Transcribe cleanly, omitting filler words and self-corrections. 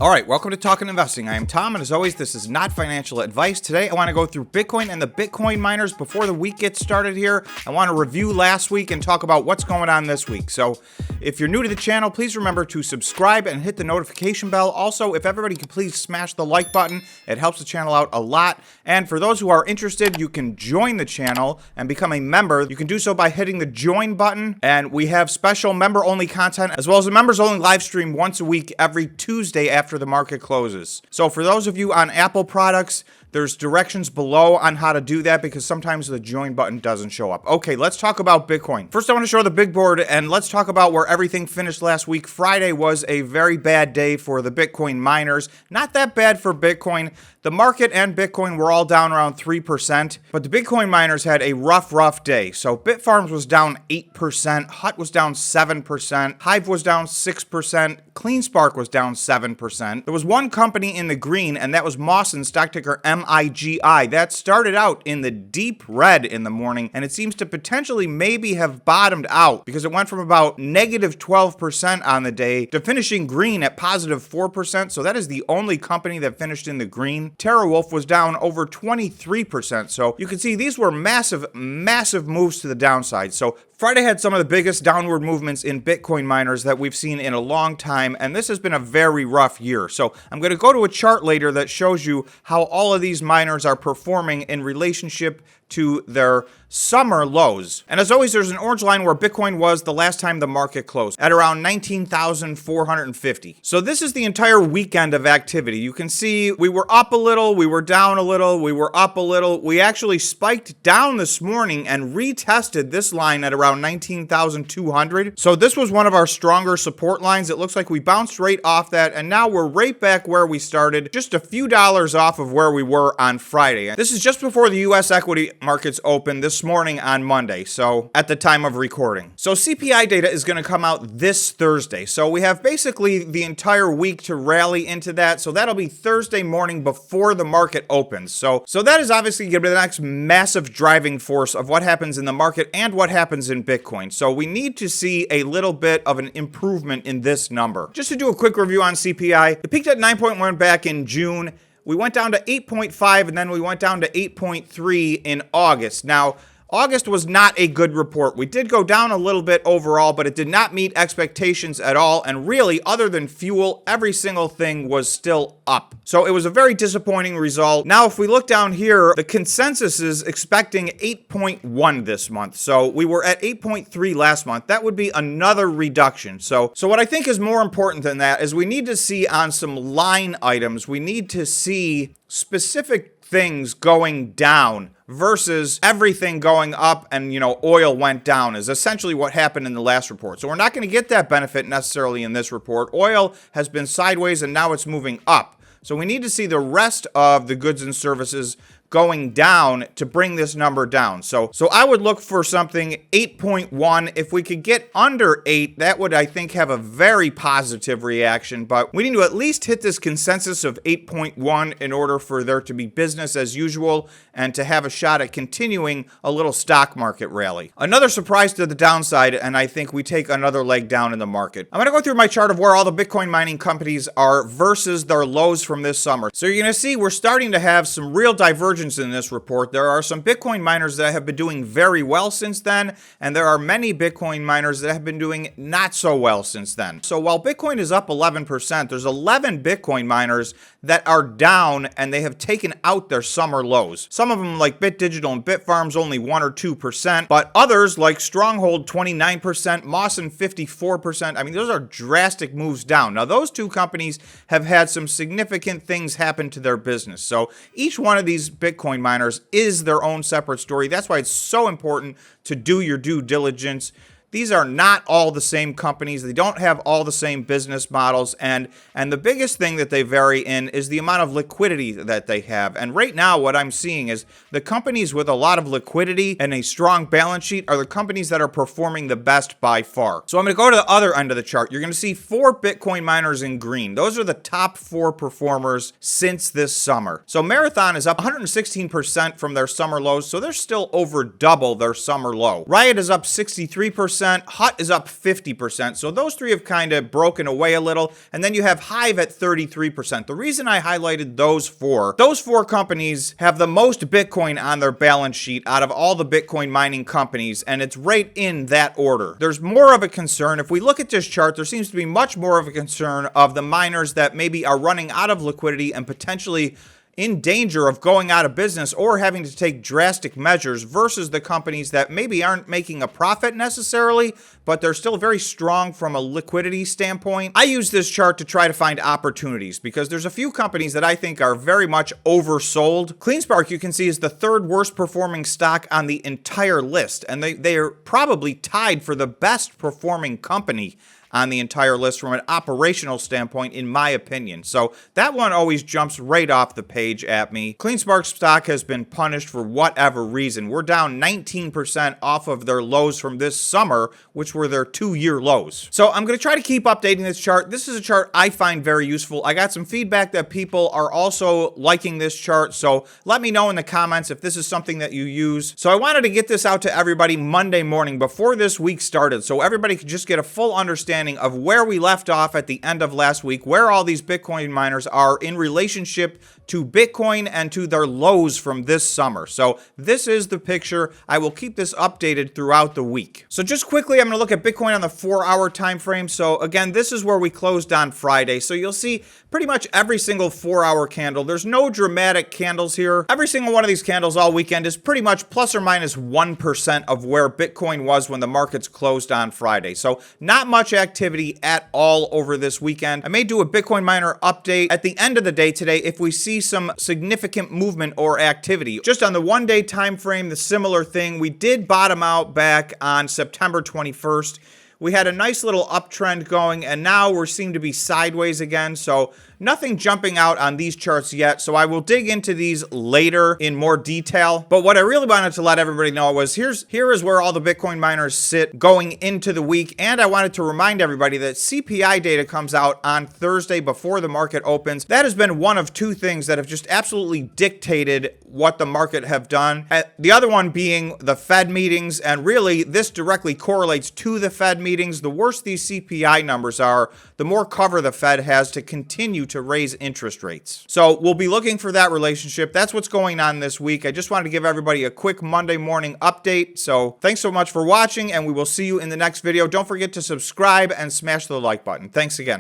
All right, welcome to Talkin Investing. I am Tom, and as always, this is not financial advice. Today, I want to go through Bitcoin and the Bitcoin miners before the week gets started here. I want to review last week and talk about what's going on this week. So if you're new to the channel, please remember to subscribe and hit the notification bell. Also, if everybody could please smash the like button, it helps the channel out a lot. And for those who are interested, you can join the channel and become a member. You can do so by hitting the join button. And we have special member-only content, as well as a members-only live stream once a week every Tuesday after the market closes. So for those of you on Apple products, there's directions below on how to do that because sometimes the join button doesn't show up. Okay, let's talk about Bitcoin. First, I want to show the big board and let's talk about where everything finished last week. Friday was a very bad day for the Bitcoin miners. Not that bad for Bitcoin. The market and Bitcoin were all down around 3%, but the Bitcoin miners had a rough day. So Bitfarms was down 8%, HUT was down 7%, Hive was down 6%, Cleanspark was down 7%. There was one company in the green, and that was Mawson, stock ticker MIGI. That started out in the deep red in the morning, and it seems to potentially maybe have bottomed out because it went from about negative 12% on the day to finishing green at positive 4%. So that is the only company that finished in the green. TeraWolf was down over 23%. So you can see these were massive moves to the downside. So Friday had some of the biggest downward movements in Bitcoin miners that we've seen in a long time, and this has been a very rough year. So I'm going to go to a chart later that shows you how all of these miners are performing in relationship to their summer lows. And as always, there's an orange line where Bitcoin was the last time the market closed, at around 19,450. So this is the entire weekend of activity. You can see we were up a little, we were down a little, we were up a little. We actually spiked down this morning and retested this line at around 19,200. So this was one of our stronger support lines. It looks like we bounced right off that, and now we're right back where we started, just a few dollars off of where we were on Friday. This is just before the U.S. equity markets opened this morning on Monday, so at the time of recording. So CPI data is going to come out this Thursday. So we have basically the entire week to rally into that. So that'll be Thursday morning before the market opens. So that is obviously going to be the next massive driving force of what happens in the market and what happens in Bitcoin. So we need to see a little bit of an improvement in this number. Just to do a quick review on CPI, it peaked at 9.1 back in June. We went down to 8.5 and then we went down to 8.3 in August. Now, August was not a good report. We did go down a little bit overall, but it did not meet expectations at all. And really, other than fuel, every single thing was still up. So it was a very disappointing result. Now, if we look down here, the consensus is expecting 8.1 this month. So we were at 8.3 last month. That would be another reduction. So what I think is more important than that is we need to see on some line items, we need to see specific things going down versus everything going up and, oil went down is essentially what happened in the last report. So we're not going to get that benefit necessarily in this report. Oil has been sideways and now it's moving up. So we need to see the rest of the goods and services going down to bring this number down. So I would look for something 8.1. If we could get under 8, that would, I think, have a very positive reaction. But we need to at least hit this consensus of 8.1 in order for there to be business as usual and to have a shot at continuing a little stock market rally. Another surprise to the downside, and I think we take another leg down in the market. I'm going to go through my chart of where all the Bitcoin mining companies are versus their lows from this summer. So you're going to see we're starting to have some real divergence in this report. There are some Bitcoin miners that have been doing very well since then, and there are many Bitcoin miners that have been doing not so well since then. So while Bitcoin is up 11%, there's 11 Bitcoin miners that are down and they have taken out their summer lows. Some of them, like BitDigital and Bitfarms, only 1 or 2%, but others like Stronghold 29%, Mawson 54%. I mean, those are drastic moves down. Now, those two companies have had some significant things happen to their business. So each one of these Bitcoin miners is their own separate story. That's why it's so important to do your due diligence. These are not all the same companies. They don't have all the same business models. And the biggest thing that they vary in is the amount of liquidity that they have. And right now, what I'm seeing is the companies with a lot of liquidity and a strong balance sheet are the companies that are performing the best by far. So I'm going to go to the other end of the chart. You're going to see 4 Bitcoin miners in green. Those are the top 4 performers since this summer. So Marathon is up 116% from their summer lows. So they're still over double their summer low. Riot is up 63%. 40%, HUT is up 50%. So those three have kind of broken away a little. And then you have Hive at 33%. The reason I highlighted those four companies have the most Bitcoin on their balance sheet out of all the Bitcoin mining companies, and it's right in that order. There's more of a concern. If we look at this chart, there seems to be much more of a concern of the miners that maybe are running out of liquidity and potentially in danger of going out of business or having to take drastic measures versus the companies that maybe aren't making a profit necessarily, but they're still very strong from a liquidity standpoint. I use this chart to try to find opportunities because there's a few companies that I think are very much oversold. Cleanspark, you can see, is the third worst performing stock on the entire list, and they are probably tied for the best performing company on the entire list from an operational standpoint, in my opinion. So that one always jumps right off the page at me. Cleanspark stock has been punished for whatever reason. We're down 19% off of their lows from this summer, which were their 2-year lows. So I'm going to try to keep updating this chart. This is a chart I find very useful. I got some feedback that people are also liking this chart, so let me know in the comments if this is something that you use. So I wanted to get this out to everybody Monday morning before this week started, so everybody could just get a full understanding of where we left off at the end of last week, where all these Bitcoin miners are in relationship to Bitcoin and to their lows from this summer. So this is the picture. I will keep this updated throughout the week. So just quickly, I'm going to look at Bitcoin on the 4-hour time frame. So again, this is where we closed on Friday. So you'll see pretty much every single 4-hour candle. There's no dramatic candles here. Every single one of these candles all weekend is pretty much plus or minus 1% of where Bitcoin was when the markets closed on Friday. So not much activity at all over this weekend. I may do a Bitcoin miner update at the end of the day today if we see some significant movement or activity. Just on the 1-day time frame, the similar thing. We did bottom out back on September 21st. We had a nice little uptrend going, and now we seem to be sideways again. So nothing jumping out on these charts yet. So I will dig into these later in more detail. But what I really wanted to let everybody know was here is where all the Bitcoin miners sit going into the week. And I wanted to remind everybody that CPI data comes out on Thursday before the market opens. That has been one of two things that have just absolutely dictated what the market have done. The other one being the Fed meetings. And really, this directly correlates to the Fed meetings. The worse these CPI numbers are, the more cover the Fed has to continue to raise interest rates. So we'll be looking for that relationship. That's what's going on this week. I just wanted to give everybody a quick Monday morning update. So thanks so much for watching, and we will see you in the next video. Don't forget to subscribe and smash the like button. Thanks again.